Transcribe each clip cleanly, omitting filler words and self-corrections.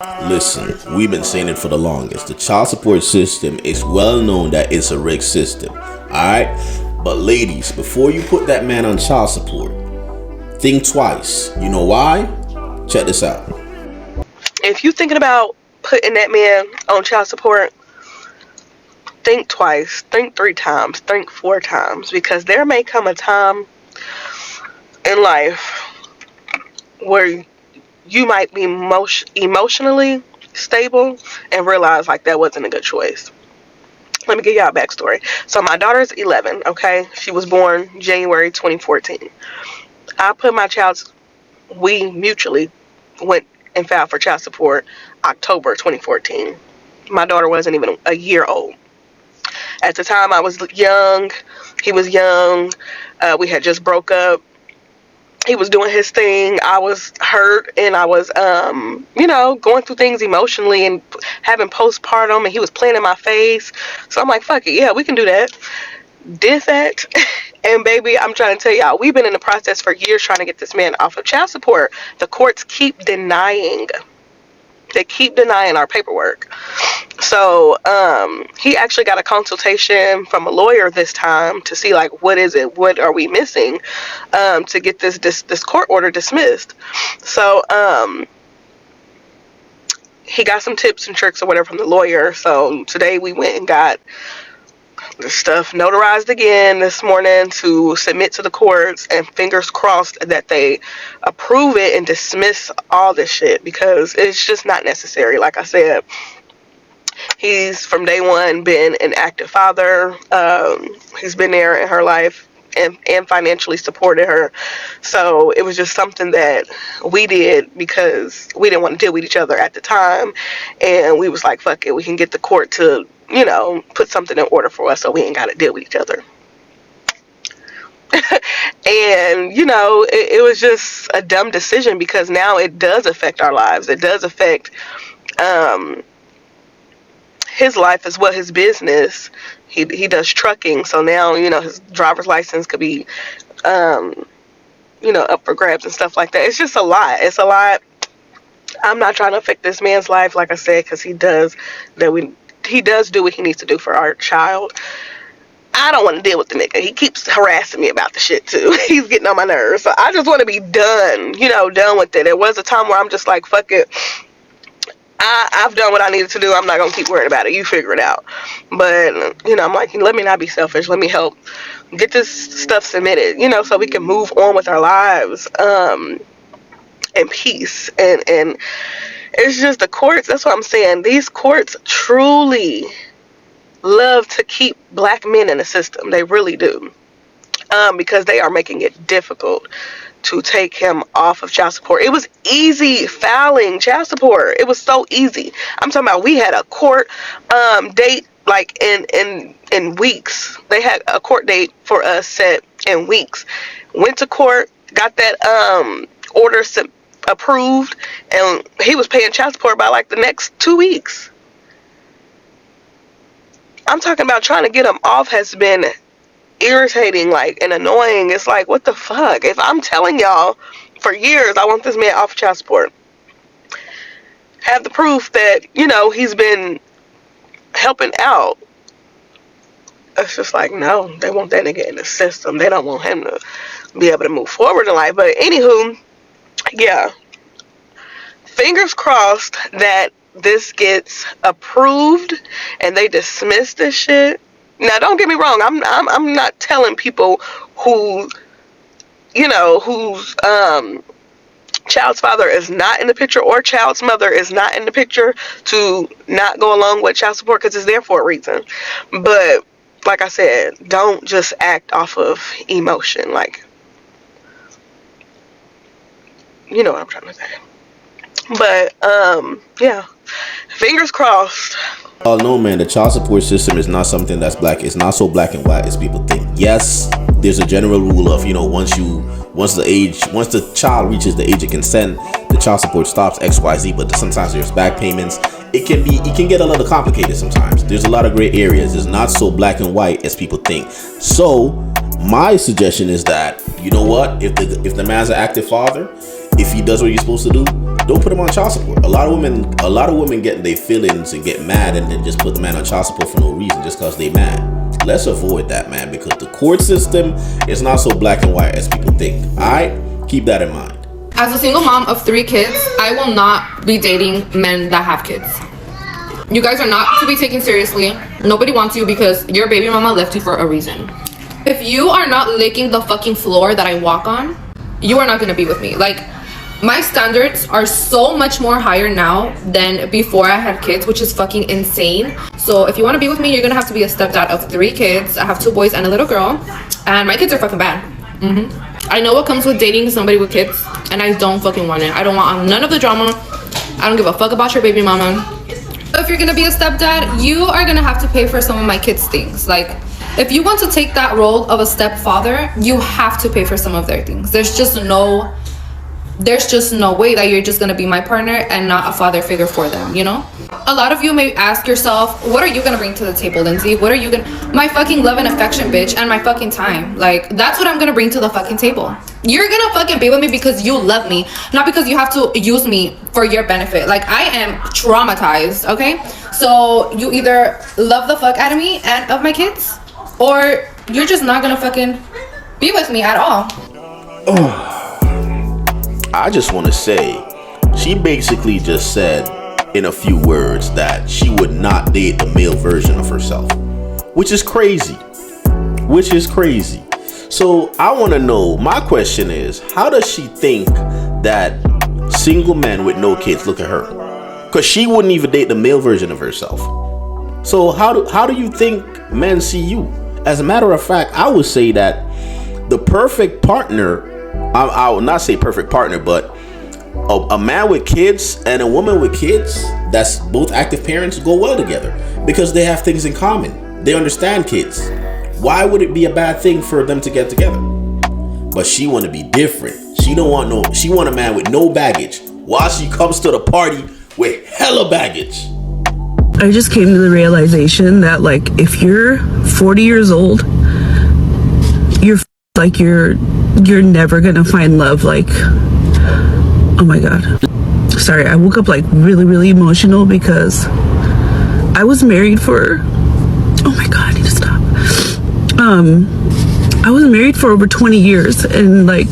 Listen, we've been saying it for the longest. The child support system is well known that it's a rigged system. Alright? But ladies, before you put that man on child support, think twice. You know why? Check this out. If you're thinking about putting that man on child support, think twice, think 3 times, think 4 times, because there may come a time in life where you might be emotionally stable and realize like that wasn't a good choice. Let me give y'all a backstory. So my daughter's 11, okay? She was born January 2014. We mutually went and filed for child support October 2014. My daughter wasn't even a year old. At the time, I was young. He was young. We had just broke up. He was doing his thing. I was hurt, and I was, going through things emotionally and having postpartum, and he was playing in my face. So I'm like, fuck it. Yeah, we can do that. Did that. And baby, I'm trying to tell y'all, we've been in the process for years trying to get this man off of child support. The courts keep denying. They keep denying our paperwork. So he actually got a consultation from a lawyer this time to see like what is it, what are we missing to get this court order dismissed. So he got some tips and tricks or whatever from the lawyer. So today we went and got the stuff notarized again this morning to submit to the courts, and fingers crossed that they approve it and dismiss all this shit, because it's just not necessary. Like I said, he's from day one been an active father. He's been there in her life and financially supported her. So it was just something that we did because we didn't want to deal with each other at the time, and we was like, fuck it, we can get the court to put something in order for us so we ain't got to deal with each other. And it was just a dumb decision, because now it does affect our lives. It does affect his life as well, his business. He does trucking, so now his driver's license could be up for grabs and stuff like that. It's just a lot. It's a lot. I'm not trying to affect this man's life, like I said, because he does do what he needs to do for our child. I don't want to deal with the nigga. He keeps harassing me about the shit too. He's getting on my nerves. So I just want to be done, done with it. There was a time where I'm just like, fuck it. I've done what I needed to do. I'm not going to keep worrying about it. You figure it out. But, I'm like, let me not be selfish. Let me help get this stuff submitted, so we can move on with our lives in peace. And it's just the courts. That's what I'm saying. These courts truly love to keep black men in the system. They really do. Because they are making it difficult to take him off of child support. It was easy filing child support. It was so easy. I'm talking about, we had a court date like in weeks. They had a court date for us set in weeks. Went to court, got that order approved, and he was paying child support by like the next 2 weeks. I'm talking about trying to get him off has been irritating, like, and annoying. It's like, what the fuck? If I'm telling y'all for years I want this man off child support, have the proof that he's been helping out, it's just like, no, they want that nigga in the system. They don't want him to be able to move forward in life. But anywho, yeah, fingers crossed that this gets approved and they dismiss this shit. Now, don't get me wrong. I'm not telling people whose child's father is not in the picture or child's mother is not in the picture to not go along with child support, because it's there for a reason. But like I said, don't just act off of emotion. Like, you know what I'm trying to say. But yeah, fingers crossed. Oh no, man, the child support system is not something that's black. It's not so black and white as people think. Yes, there's a general rule of, once the child reaches the age of consent, the child support stops, XYZ, but sometimes there's back payments. It can get a little complicated sometimes. There's a lot of gray areas. It's not so black and white as people think. So my suggestion is that, you know what, if the man's an active father, if he does what he's supposed to do, don't put him on child support. A lot of women get their feelings and get mad and then just put the man on child support for no reason, just because they mad. Let's avoid that, man, because the court system is not so black and white as people think. Alright? Keep that in mind. As a single mom of 3 kids, I will not be dating men that have kids. You guys are not to be taken seriously. Nobody wants you because your baby mama left you for a reason. If you are not licking the fucking floor that I walk on, you are not gonna be with me. Like, my standards are so much more higher now than before I had kids, which is fucking insane. So if you want to be with me, you're gonna have to be a stepdad of 3 kids. I have 2 boys and a little girl, and my kids are fucking bad. I know what comes with dating somebody with kids, and I don't fucking want it. I don't want none of the drama. I don't give a fuck about your baby mama. If you're gonna be a stepdad, you are gonna have to pay for some of my kids' things. Like, if you want to take that role of a stepfather, you have to pay for some of their things. There's just no way that you're just gonna be my partner and not a father figure for them, you know? A lot of you may ask yourself, what are you gonna bring to the table, Lindsay? What are you gonna... My fucking love and affection, bitch, and my fucking time. Like, that's what I'm gonna bring to the fucking table. You're gonna fucking be with me because you love me, not because you have to use me for your benefit. Like, I am traumatized, okay? So you either love the fuck out of me and of my kids, or you're just not gonna fucking be with me at all. I just want to say, she basically just said in a few words that she would not date the male version of herself, which is crazy. So I want to know, my question is, how does she think that single men with no kids look at her? Because she wouldn't even date the male version of herself. So how do you think men see you? As a matter of fact, I would say that the perfect partner, I will not say perfect partner, but a man with kids and a woman with kids that's both active parents go well together because they have things in common. They understand kids. Why would it be a bad thing for them to get together? But she want to be different. She want a man with no baggage while she comes to the party with hella baggage. I just came to the realization that, like, if you're 40 years old, you're never gonna find love. Like, oh my god, sorry, I woke up like really emotional because I was married for, oh my god, I need to stop. I was married for over 20 years, and like,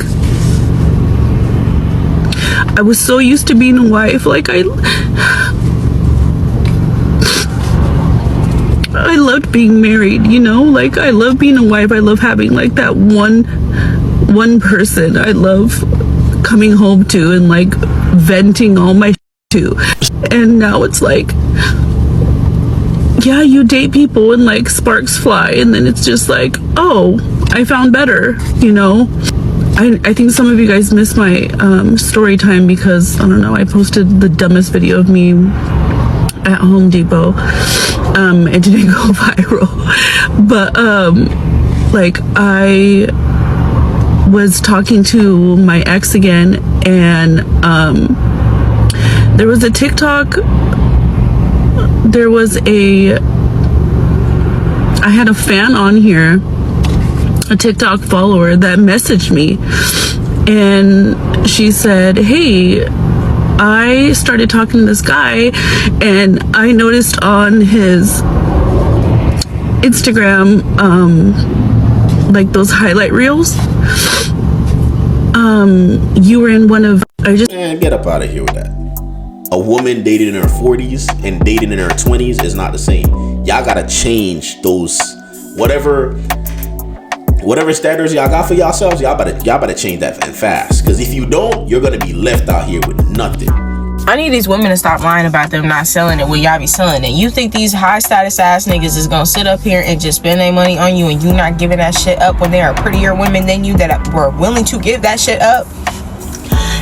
I was so used to being a wife. Like, I loved being married, you know? Like, I love being a wife. I love having like that one person I love coming home to and like venting all my to. And now it's like, yeah, you date people and like sparks fly, and then it's just like, oh, I found better, you know? I think some of you guys missed my story time because, I don't know, I posted the dumbest video of me at Home Depot. It didn't go viral, but like, I was talking to my ex again, and there was a TikTok, I had a fan on here, a TikTok follower that messaged me, and she said, hey, I started talking to this guy, and I noticed on his Instagram, like those highlight reels, you were in one of, Man, get up out of here with that. A woman dating in her 40s and dating in her 20s is not the same. Y'all gotta change those, whatever standards y'all got for yourselves. Y'all better change that and fast. Because if you don't, you're gonna be left out here with nothing. I need these women to stop lying about them not selling it when y'all be selling it. You think these high status ass niggas is gonna sit up here and just spend their money on you and you not giving that shit up when there are prettier women than you that were willing to give that shit up?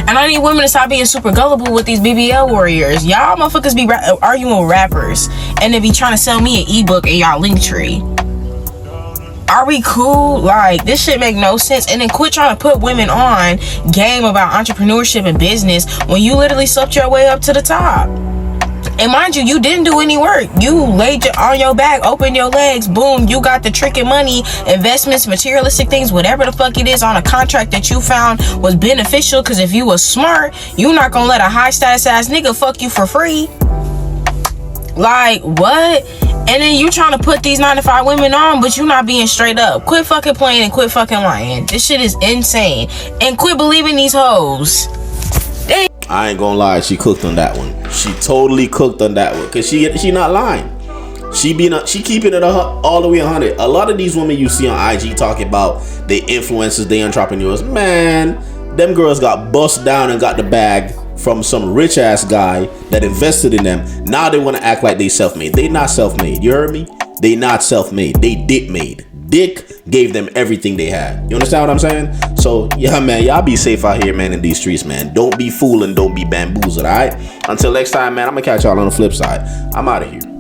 And I need women to stop being super gullible with these BBL warriors. Y'all motherfuckers be arguing with rappers and they be trying to sell me an ebook in y'all link tree. Are we cool? Like, this shit make no sense. And then quit trying to put women on game about entrepreneurship and business when you literally slept your way up to the top. And mind you, you didn't do any work. You laid on your back, opened your legs, boom, you got the tricking money, investments, materialistic things, whatever the fuck it is, on a contract that you found was beneficial. Because if you was smart, you not gonna let a high status ass nigga fuck you for free. Like, what? And then you trying to put these 9 to 5 women on, but you not being straight up. Quit fucking playing and quit fucking lying. This shit is insane. And quit believing these hoes. I ain't gonna lie, she cooked on that one. She totally cooked on that one, cause she not lying. She keeping it all the way 100. A lot of these women you see on IG talking about they influencers, they entrepreneurs. Man, them girls got bust down and got the bag from some rich ass guy that invested in them. Now they want to act like they self-made. They not self-made. You heard me? They not self-made. They dick made. Dick gave them everything they had. You understand what I'm saying? So yeah, man, y'all be safe out here, man, in these streets, man. Don't be fooling, don't be bamboozled. All right. Until next time, man. I'm gonna catch y'all on the flip side. I'm out of here.